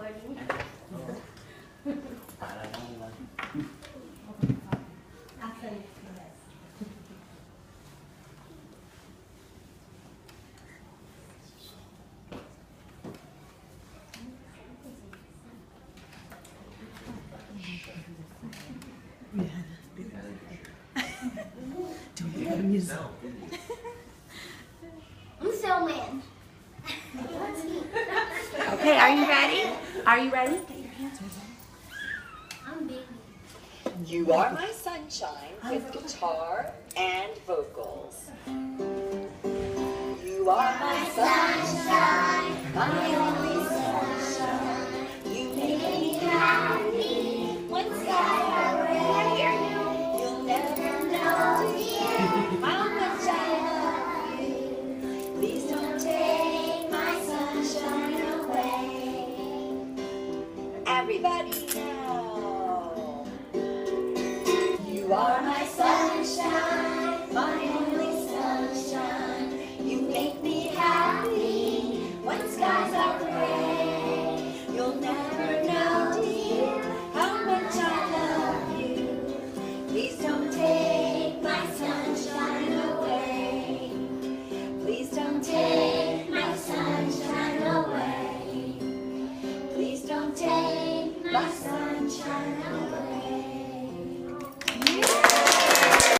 I'm snowman. Okay, are you ready? Are you ready? I'm baby. You Are My Sunshine with guitar and vocals. You are my sunshine, my only sunshine. You make me happy when skies are gray. You'll never know how much I love you. Please don't take my sunshine away. Everybody now.